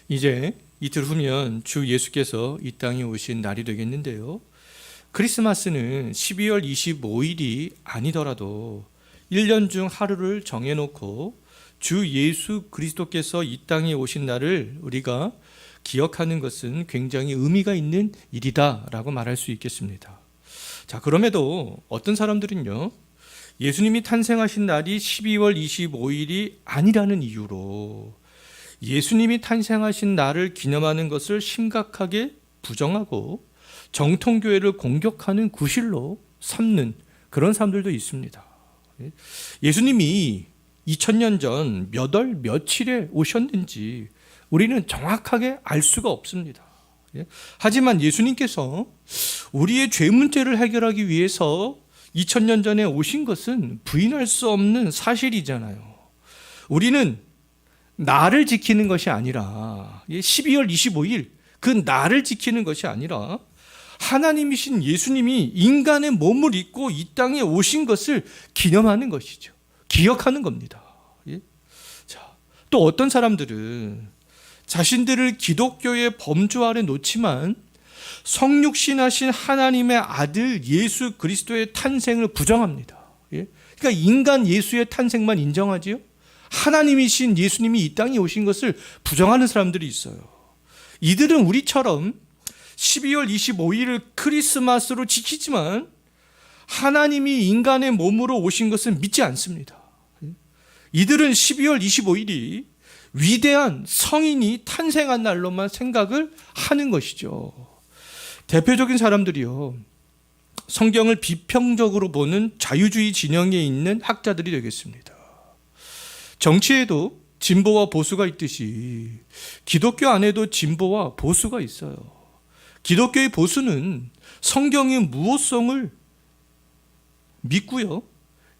이제 이틀 후면 주 예수께서 이 땅에 오신 날이 되겠는데요. 크리스마스는 12월 25일이 아니더라도 1년 중 하루를 정해놓고 주 예수 그리스도께서 이 땅에 오신 날을 우리가 기억하는 것은 굉장히 의미가 있는 일이다라고 말할 수 있겠습니다. 자, 그럼에도 어떤 사람들은요, 예수님이 탄생하신 날이 12월 25일이 아니라는 이유로 예수님이 탄생하신 날을 기념하는 것을 심각하게 부정하고 정통교회를 공격하는 구실로 삼는 그런 사람들도 있습니다. 예수님이 2000년 전 몇 월 며칠에 오셨는지 우리는 정확하게 알 수가 없습니다. 하지만 예수님께서 우리의 죄 문제를 해결하기 위해서 2000년 전에 오신 것은 부인할 수 없는 사실이잖아요. 우리는 날을 지키는 것이 아니라 12월 25일 그 날을 지키는 것이 아니라 하나님이신 예수님이 인간의 몸을 입고 이 땅에 오신 것을 기념하는 것이죠. 기억하는 겁니다. 자, 또 어떤 사람들은 자신들을 기독교의 범주 아래 놓지만 성육신하신 하나님의 아들 예수 그리스도의 탄생을 부정합니다. 그러니까 인간 예수의 탄생만 인정하지요. 하나님이신 예수님이 이 땅에 오신 것을 부정하는 사람들이 있어요. 이들은 우리처럼 12월 25일을 크리스마스로 지키지만 하나님이 인간의 몸으로 오신 것은 믿지 않습니다. 이들은 12월 25일이 위대한 성인이 탄생한 날로만 생각을 하는 것이죠. 대표적인 사람들이요, 성경을 비평적으로 보는 자유주의 진영에 있는 학자들이 되겠습니다. 정치에도 진보와 보수가 있듯이 기독교 안에도 진보와 보수가 있어요. 기독교의 보수는 성경의 무호성을 믿고요,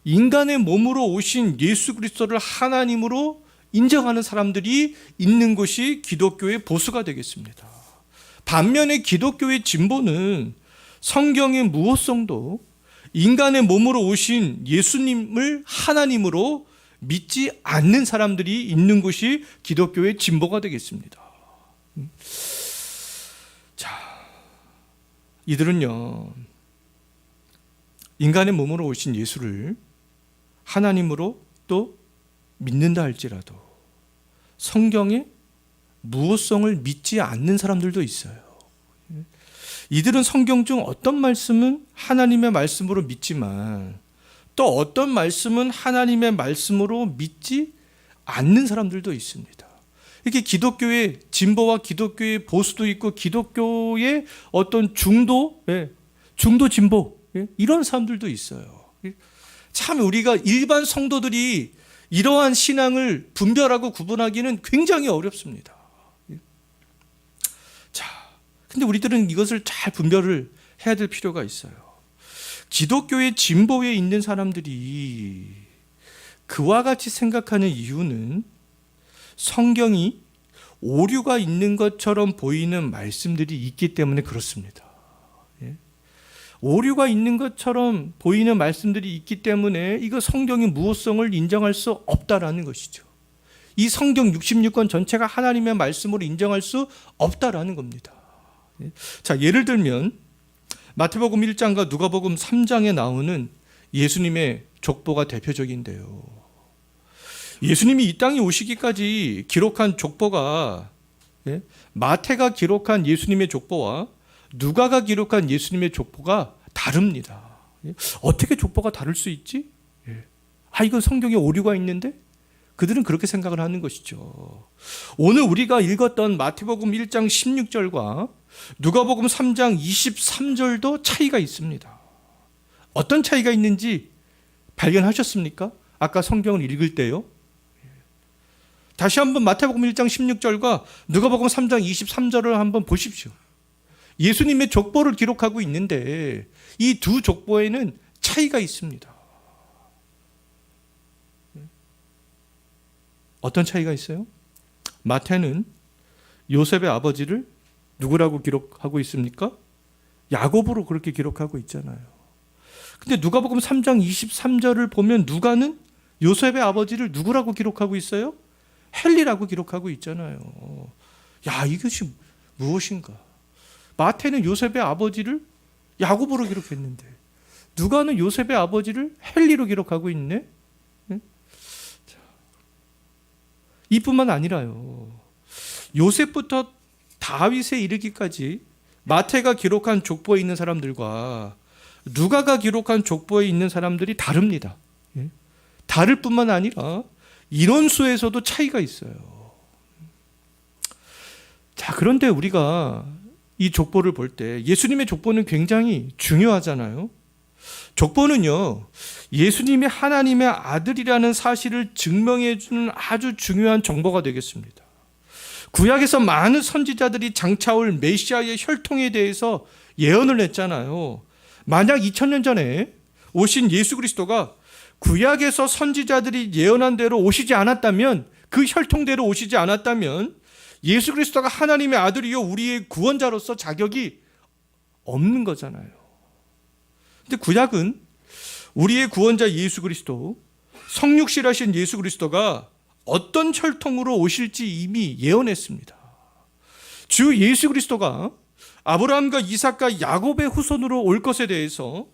인간의 몸으로 오신 예수 그리스도를 하나님으로 인정하는 사람들이 있는 것이 기독교의 보수가 되겠습니다. 반면에 기독교의 진보는 성경의 무호성도 인간의 몸으로 오신 예수님을 하나님으로 믿지 않는 사람들이 있는 것이 기독교의 진보가 되겠습니다. 자, 이들은요, 인간의 몸으로 오신 예수를 하나님으로 또 믿는다 할지라도 성경의 무호성을 믿지 않는 사람들도 있어요. 이들은 성경 중 어떤 말씀은 하나님의 말씀으로 믿지만 또 어떤 말씀은 하나님의 말씀으로 믿지 않는 사람들도 있습니다. 이렇게 기독교의 진보와 기독교의 보수도 있고 기독교의 어떤 중도 진보 이런 사람들도 있어요. 참 우리가 일반 성도들이 이러한 신앙을 분별하고 구분하기는 굉장히 어렵습니다. 자, 근데 우리들은 이것을 잘 분별을 해야 될 필요가 있어요. 기독교의 진보에 있는 사람들이 그와 같이 생각하는 이유는 성경이 오류가 있는 것처럼 보이는 말씀들이 있기 때문에 그렇습니다. 오류가 있는 것처럼 보이는 말씀들이 있기 때문에 이거 성경의 무호성을 인정할 수 없다라는 것이죠. 이 성경 66권 전체가 하나님의 말씀으로 인정할 수 없다라는 겁니다. 자, 예를 들면 마태복음 1장과 누가복음 3장에 나오는 예수님의 족보가 대표적인데요. 예수님이 이 땅에 오시기까지 기록한 족보가 마태가 기록한 예수님의 족보와 누가가 기록한 예수님의 족보가 다릅니다. 어떻게 족보가 다를 수 있지? 이거 성경에 오류가 있는데? 그들은 그렇게 생각을 하는 것이죠. 오늘 우리가 읽었던 마태복음 1장 16절과 누가복음 3장 23절도 차이가 있습니다. 어떤 차이가 있는지 발견하셨습니까? 아까 성경을 읽을 때요. 다시 한번 마태복음 1장 16절과 누가복음 3장 23절을 한번 보십시오. 예수님의 족보를 기록하고 있는데 이 두 족보에는 차이가 있습니다. 어떤 차이가 있어요? 마태는 요셉의 아버지를 누구라고 기록하고 있습니까? 야곱으로 그렇게 기록하고 있잖아요. 근데 누가복음 3장 23절을 보면 누가는 요셉의 아버지를 누구라고 기록하고 있어요? 헬리라고 기록하고 있잖아요. 야, 이것이 무엇인가? 마태는 요셉의 아버지를 야고보로 기록했는데 누가는 요셉의 아버지를 헬리로 기록하고 있네. 이뿐만 아니라요. 요셉부터 다윗에 이르기까지 마태가 기록한 족보에 있는 사람들과 누가가 기록한 족보에 있는 사람들이 다릅니다. 다를 뿐만 아니라 인원수에서도 차이가 있어요. 자, 그런데 우리가 이 족보를 볼 때 예수님의 족보는 굉장히 중요하잖아요. 족보는요, 예수님이 하나님의 아들이라는 사실을 증명해 주는 아주 중요한 정보가 되겠습니다. 구약에서 많은 선지자들이 장차올 메시아의 혈통에 대해서 예언을 했잖아요. 만약 2000년 전에 오신 예수 그리스도가 구약에서 선지자들이 예언한 대로 오시지 않았다면, 그 혈통대로 오시지 않았다면 예수 그리스도가 하나님의 아들이요 우리의 구원자로서 자격이 없는 거잖아요. 근데 구약은 우리의 구원자 예수 그리스도, 성육신하신 예수 그리스도가 어떤 혈통으로 오실지 이미 예언했습니다. 주 예수 그리스도가 아브라함과 이삭과 야곱의 후손으로 올 것에 대해서,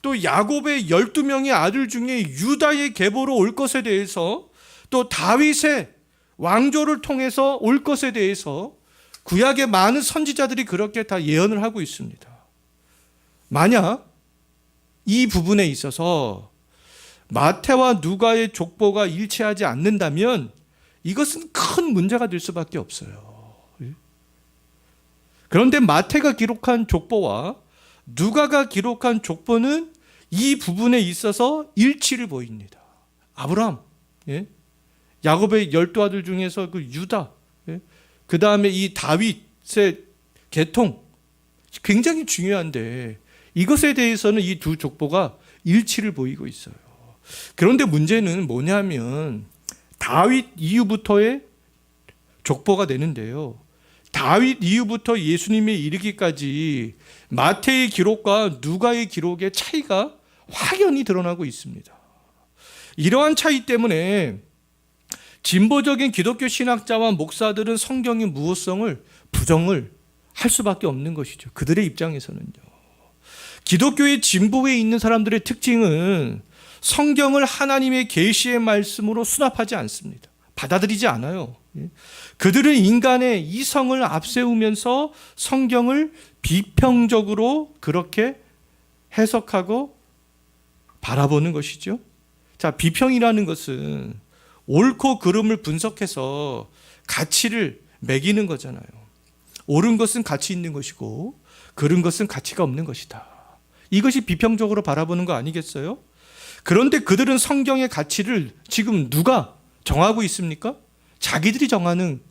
또 야곱의 12명의 아들 중에 유다의 계보로 올 것에 대해서, 또 다윗의 왕조를 통해서 올 것에 대해서 구약의 많은 선지자들이 그렇게 다 예언을 하고 있습니다. 만약 이 부분에 있어서 마태와 누가의 족보가 일치하지 않는다면 이것은 큰 문제가 될 수밖에 없어요. 그런데 마태가 기록한 족보와 누가가 기록한 족보는 이 부분에 있어서 일치를 보입니다. 아브라함, 야곱의 12아들 중에서 그 유다, 그 다음에 이 다윗의 계통, 굉장히 중요한데 이것에 대해서는 이 두 족보가 일치를 보이고 있어요. 그런데 문제는 뭐냐면 다윗 이후부터의 족보가 되는데요, 다윗 이후부터 예수님에 이르기까지 마태의 기록과 누가의 기록의 차이가 확연히 드러나고 있습니다. 이러한 차이 때문에 진보적인 기독교 신학자와 목사들은 성경의 무호성을 부정을 할 수밖에 없는 것이죠. 그들의 입장에서는요. 기독교의 진보에 있는 사람들의 특징은 성경을 하나님의 계시의 말씀으로 수납하지 않습니다. 받아들이지 않아요. 그들은 인간의 이성을 앞세우면서 성경을 비평적으로 그렇게 해석하고 바라보는 것이죠. 자, 비평이라는 것은 옳고 그름을 분석해서 가치를 매기는 거잖아요. 옳은 것은 가치 있는 것이고 그른 것은 가치가 없는 것이다. 이것이 비평적으로 바라보는 거 아니겠어요? 그런데 그들은 성경의 가치를 지금 누가 정하고 있습니까? 자기들이 정하는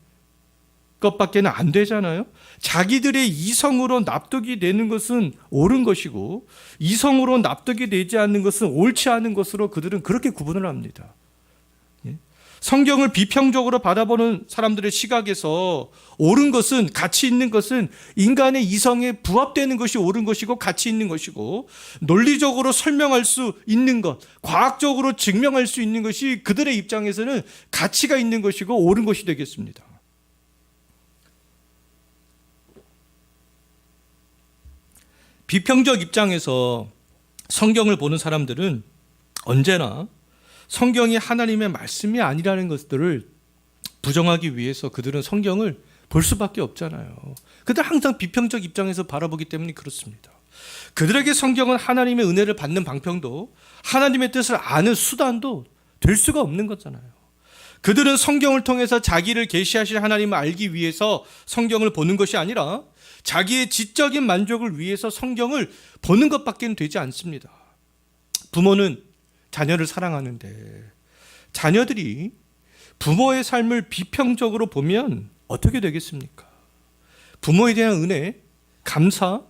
것밖에 안 되잖아요. 자기들의 이성으로 납득이 되는 것은 옳은 것이고 이성으로 납득이 되지 않는 것은 옳지 않은 것으로 그들은 그렇게 구분을 합니다. 성경을 비평적으로 바라보는 사람들의 시각에서 옳은 것은, 가치 있는 것은 인간의 이성에 부합되는 것이 옳은 것이고 가치 있는 것이고, 논리적으로 설명할 수 있는 것, 과학적으로 증명할 수 있는 것이 그들의 입장에서는 가치가 있는 것이고 옳은 것이 되겠습니다. 비평적 입장에서 성경을 보는 사람들은 언제나 성경이 하나님의 말씀이 아니라는 것들을 부정하기 위해서 그들은 성경을 볼 수밖에 없잖아요. 그들 항상 비평적 입장에서 바라보기 때문에 그렇습니다. 그들에게 성경은 하나님의 은혜를 받는 방편도 하나님의 뜻을 아는 수단도 될 수가 없는 거잖아요. 그들은 성경을 통해서 자기를 계시하실 하나님을 알기 위해서 성경을 보는 것이 아니라 자기의 지적인 만족을 위해서 성경을 보는 것밖에 되지 않습니다. 부모는 자녀를 사랑하는데 자녀들이 부모의 삶을 비평적으로 보면 어떻게 되겠습니까? 부모에 대한 은혜, 감사,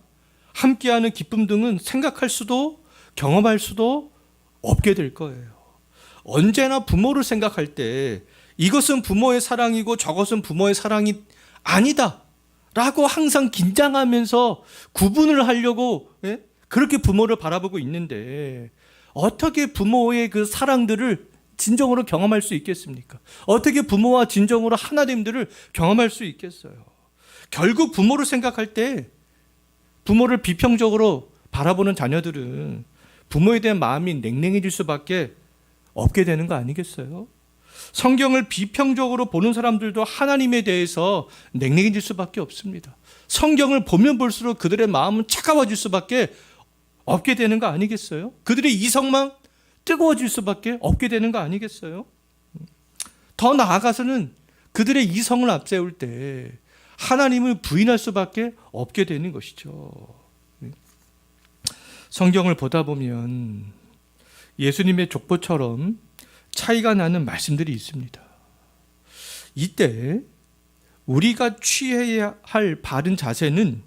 함께하는 기쁨 등은 생각할 수도 경험할 수도 없게 될 거예요. 언제나 부모를 생각할 때 이것은 부모의 사랑이고 저것은 부모의 사랑이 아니다 라고 항상 긴장하면서 구분을 하려고 그렇게 부모를 바라보고 있는데 어떻게 부모의 그 사랑들을 진정으로 경험할 수 있겠습니까? 어떻게 부모와 진정으로 하나됨들을 경험할 수 있겠어요? 결국 부모를 생각할 때 부모를 비평적으로 바라보는 자녀들은 부모에 대한 마음이 냉랭해질 수밖에 없게 되는 거 아니겠어요? 성경을 비평적으로 보는 사람들도 하나님에 대해서 냉랭해질 수밖에 없습니다. 성경을 보면 볼수록 그들의 마음은 차가워질 수밖에 없게 되는 거 아니겠어요? 그들의 이성만 뜨거워질 수밖에 없게 되는 거 아니겠어요? 더 나아가서는 그들의 이성을 앞세울 때 하나님을 부인할 수밖에 없게 되는 것이죠. 성경을 보다 보면 예수님의 족보처럼 차이가 나는 말씀들이 있습니다. 이때 우리가 취해야 할 바른 자세는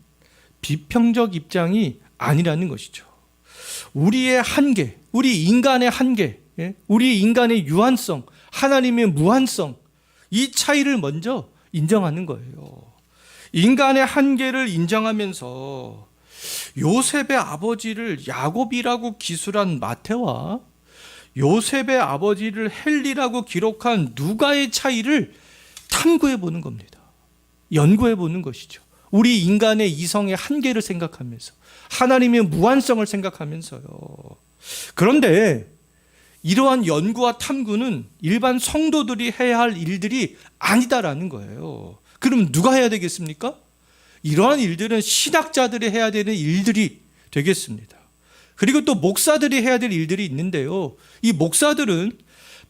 비평적 입장이 아니라는 것이죠. 우리의 한계, 우리 인간의 한계, 우리 인간의 유한성, 하나님의 무한성, 이 차이를 먼저 인정하는 거예요. 인간의 한계를 인정하면서 요셉의 아버지를 야곱이라고 기술한 마태와 요셉의 아버지를 헬리라고 기록한 누가의 차이를 탐구해 보는 겁니다. 연구해 보는 것이죠. 우리 인간의 이성의 한계를 생각하면서 하나님의 무한성을 생각하면서요. 그런데 이러한 연구와 탐구는 일반 성도들이 해야 할 일들이 아니다라는 거예요. 그럼 누가 해야 되겠습니까? 이러한 일들은 신학자들이 해야 되는 일들이 되겠습니다. 그리고 또 목사들이 해야 될 일들이 있는데요. 이 목사들은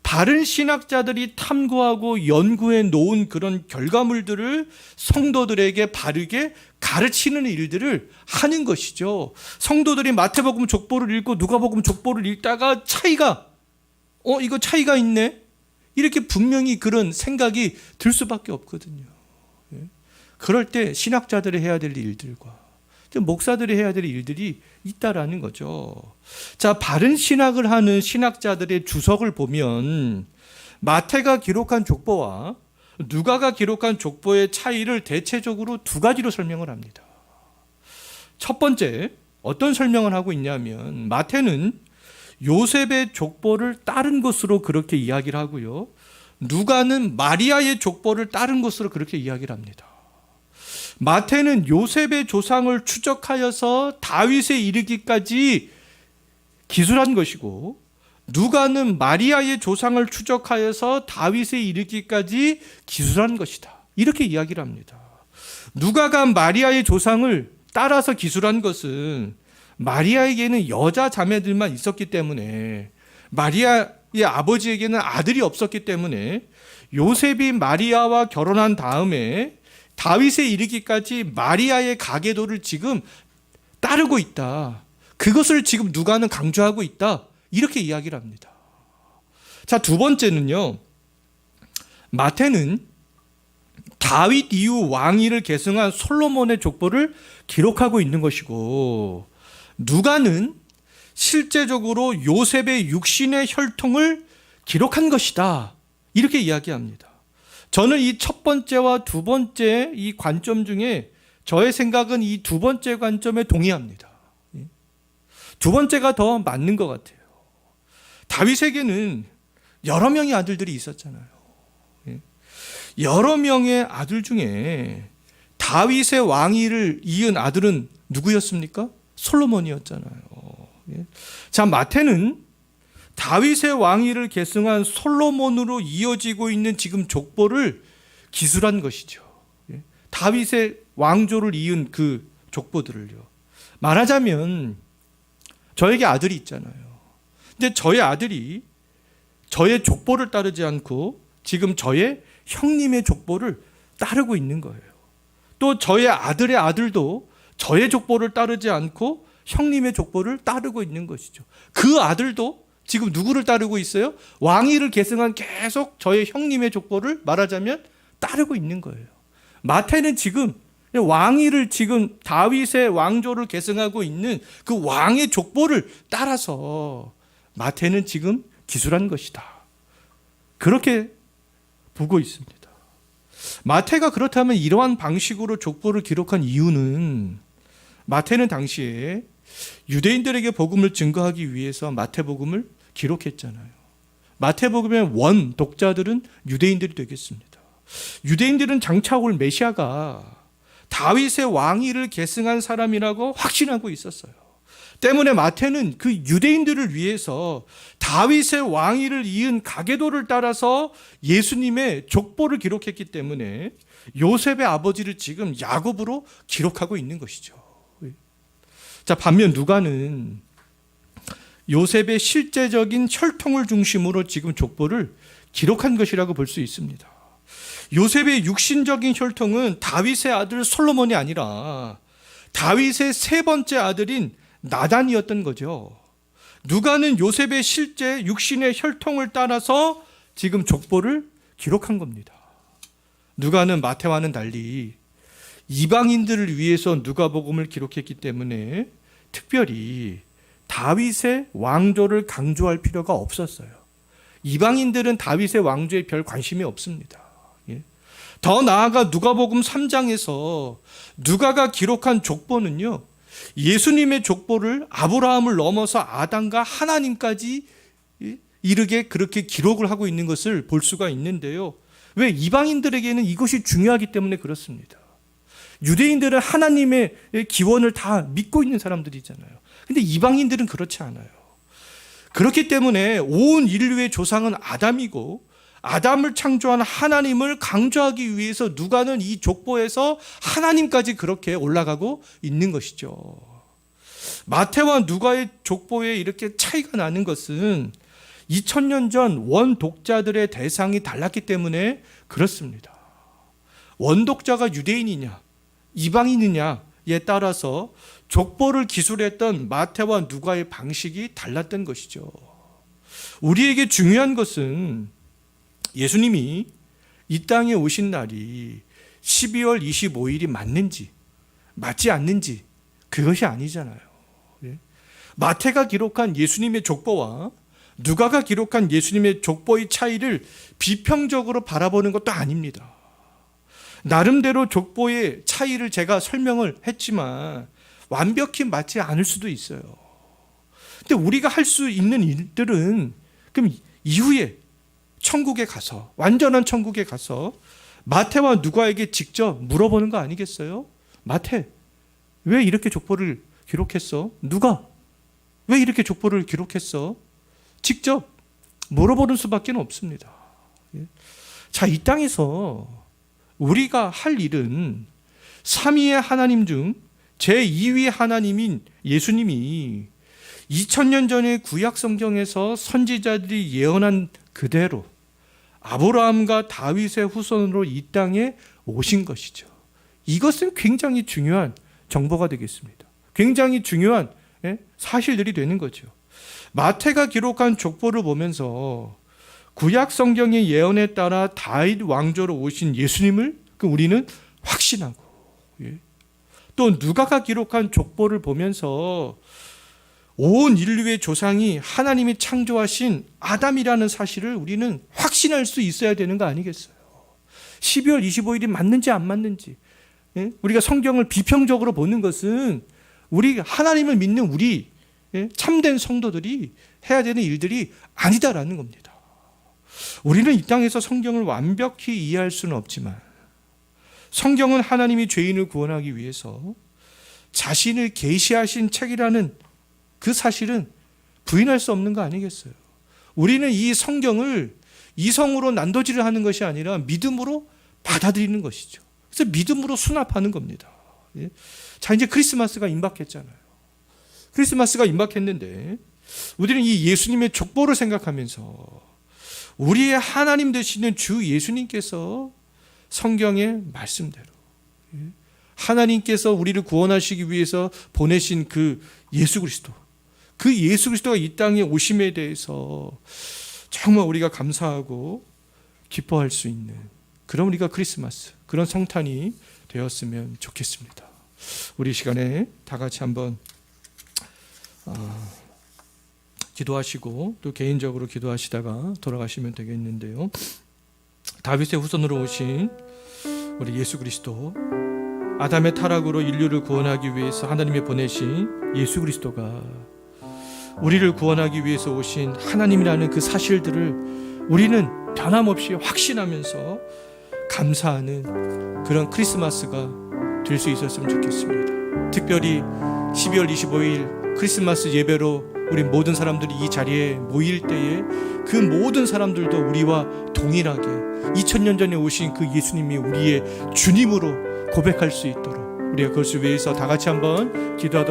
바른 신학자들이 탐구하고 연구해 놓은 그런 결과물들을 성도들에게 바르게 가르치는 일들을 하는 것이죠. 성도들이 마태복음 족보를 읽고 누가복음 족보를 읽다가 이거 차이가 있네? 이렇게 분명히 그런 생각이 들 수밖에 없거든요. 그럴 때 신학자들이 해야 될 일들과 목사들이 해야 될 일들이 있다라는 거죠. 자, 바른 신학을 하는 신학자들의 주석을 보면 마태가 기록한 족보와 누가가 기록한 족보의 차이를 대체적으로 두 가지로 설명을 합니다. 첫 번째, 어떤 설명을 하고 있냐면 마태는 요셉의 족보를 따른 것으로 그렇게 이야기를 하고요. 누가는 마리아의 족보를 따른 것으로 그렇게 이야기를 합니다. 마태는 요셉의 조상을 추적하여서 다윗에 이르기까지 기술한 것이고 누가는 마리아의 조상을 추적하여서 다윗에 이르기까지 기술한 것이다. 이렇게 이야기를 합니다. 누가가 마리아의 조상을 따라서 기술한 것은 마리아에게는 여자 자매들만 있었기 때문에 마리아의 아버지에게는 아들이 없었기 때문에 요셉이 마리아와 결혼한 다음에 다윗에 이르기까지 마리아의 가계도를 지금 따르고 있다. 그것을 지금 누가는 강조하고 있다. 이렇게 이야기를 합니다. 자, 두 번째는요. 마태는 다윗 이후 왕위를 계승한 솔로몬의 족보를 기록하고 있는 것이고 누가는 실제적으로 요셉의 육신의 혈통을 기록한 것이다. 이렇게 이야기합니다. 저는 이 첫 번째와 두 번째 이 관점 중에 저의 생각은 이 두 번째 관점에 동의합니다. 두 번째가 더 맞는 것 같아요. 다윗에게는 여러 명의 아들들이 있었잖아요. 여러 명의 아들 중에 다윗의 왕위를 이은 아들은 누구였습니까? 솔로몬이었잖아요. 자, 마태는 다윗의 왕위를 계승한 솔로몬으로 이어지고 있는 지금 족보를 기술한 것이죠. 다윗의 왕조를 이은 그 족보들을요. 말하자면 저에게 아들이 있잖아요. 근데 저의 아들이 저의 족보를 따르지 않고 지금 저의 형님의 족보를 따르고 있는 거예요. 또 저의 아들의 아들도 저의 족보를 따르지 않고 형님의 족보를 따르고 있는 것이죠. 그 아들도 지금 누구를 따르고 있어요? 왕위를 계승한 계속 저의 형님의 족보를 말하자면 따르고 있는 거예요. 마태는 지금 왕위를 지금 다윗의 왕조를 계승하고 있는 그 왕의 족보를 따라서 마태는 지금 기술한 것이다. 그렇게 보고 있습니다. 마태가 그렇다면 이러한 방식으로 족보를 기록한 이유는 마태는 당시에 유대인들에게 복음을 증거하기 위해서 마태복음을 기록했잖아요. 마태복음의 원 독자들은 유대인들이 되겠습니다. 유대인들은 장차 올 메시아가 다윗의 왕위를 계승한 사람이라고 확신하고 있었어요. 때문에 마태는 그 유대인들을 위해서 다윗의 왕위를 이은 가계도를 따라서 예수님의 족보를 기록했기 때문에 요셉의 아버지를 지금 야곱으로 기록하고 있는 것이죠. 자, 반면 누가는 요셉의 실제적인 혈통을 중심으로 지금 족보를 기록한 것이라고 볼 수 있습니다. 요셉의 육신적인 혈통은 다윗의 아들 솔로몬이 아니라 다윗의 세 번째 아들인 나단이었던 거죠. 누가는 요셉의 실제 육신의 혈통을 따라서 지금 족보를 기록한 겁니다. 누가는 마태와는 달리 이방인들을 위해서 누가복음을 기록했기 때문에 특별히 다윗의 왕조를 강조할 필요가 없었어요. 이방인들은 다윗의 왕조에 별 관심이 없습니다. 더 나아가 누가복음 3장에서 누가가 기록한 족보는요, 예수님의 족보를 아브라함을 넘어서 아담과 하나님까지 이르게 그렇게 기록을 하고 있는 것을 볼 수가 있는데요. 왜? 이방인들에게는 이것이 중요하기 때문에 그렇습니다. 유대인들은 하나님의 기원을 다 믿고 있는 사람들이잖아요. 근데 이방인들은 그렇지 않아요. 그렇기 때문에 온 인류의 조상은 아담이고 아담을 창조한 하나님을 강조하기 위해서 누가는 이 족보에서 하나님까지 그렇게 올라가고 있는 것이죠. 마태와 누가의 족보에 이렇게 차이가 나는 것은 2000년 전 원독자들의 대상이 달랐기 때문에 그렇습니다. 원독자가 유대인이냐 이방인이냐에 따라서 족보를 기술했던 마태와 누가의 방식이 달랐던 것이죠. 우리에게 중요한 것은 예수님이 이 땅에 오신 날이 12월 25일이 맞는지 맞지 않는지 그것이 아니잖아요. 마태가 기록한 예수님의 족보와 누가가 기록한 예수님의 족보의 차이를 비평적으로 바라보는 것도 아닙니다. 나름대로 족보의 차이를 제가 설명을 했지만 완벽히 맞지 않을 수도 있어요. 근데 우리가 할 수 있는 일들은 그럼 이후에 천국에 가서 완전한 천국에 가서 마태와 누가에게 직접 물어보는 거 아니겠어요? 마태, 왜 이렇게 족보를 기록했어? 누가, 왜 이렇게 족보를 기록했어? 직접 물어보는 수밖에 없습니다. 자, 이 땅에서 우리가 할 일은 삼위의 하나님 중 제2위 하나님인 예수님이 2000년 전에 구약 성경에서 선지자들이 예언한 그대로 아브라함과 다윗의 후손으로 이 땅에 오신 것이죠. 이것은 굉장히 중요한 정보가 되겠습니다. 굉장히 중요한 사실들이 되는 거죠. 마태가 기록한 족보를 보면서 구약 성경의 예언에 따라 다윗 왕조로 오신 예수님을 우리는 확신하고, 또 누가가 기록한 족보를 보면서 온 인류의 조상이 하나님이 창조하신 아담이라는 사실을 우리는 확신할 수 있어야 되는 거 아니겠어요? 12월 25일이 맞는지 안 맞는지, 우리가 성경을 비평적으로 보는 것은 우리 하나님을 믿는 우리 참된 성도들이 해야 되는 일들이 아니다라는 겁니다. 우리는 이 땅에서 성경을 완벽히 이해할 수는 없지만 성경은 하나님이 죄인을 구원하기 위해서 자신을 계시하신 책이라는 그 사실은 부인할 수 없는 거 아니겠어요? 우리는 이 성경을 이성으로 난도질을 하는 것이 아니라 믿음으로 받아들이는 것이죠. 그래서 믿음으로 수납하는 겁니다. 자, 이제 크리스마스가 임박했잖아요. 크리스마스가 임박했는데 우리는 이 예수님의 족보를 생각하면서 우리의 하나님 되시는 주 예수님께서 성경의 말씀대로 하나님께서 우리를 구원하시기 위해서 보내신 그 예수 그리스도, 그 예수 그리스도가 이 땅에 오심에 대해서 정말 우리가 감사하고 기뻐할 수 있는 그런 우리가 크리스마스, 그런 성탄이 되었으면 좋겠습니다. 우리 시간에 다 같이 한번 기도하시고 또 개인적으로 기도하시다가 돌아가시면 되겠는데요. 다윗의 후손으로 오신 우리 예수 그리스도, 아담의 타락으로 인류를 구원하기 위해서 하나님이 보내신 예수 그리스도가 우리를 구원하기 위해서 오신 하나님이라는 그 사실들을 우리는 변함없이 확신하면서 감사하는 그런 크리스마스가 될 수 있었으면 좋겠습니다. 특별히 12월 25일 크리스마스 예배로 우리 모든 사람들이 이 자리에 모일 때에 그 모든 사람들도 우리와 동일하게 2000년 전에 오신 그 예수님이 우리의 주님으로 고백할 수 있도록 우리가 그것을 위해서 다 같이 한번 기도하도록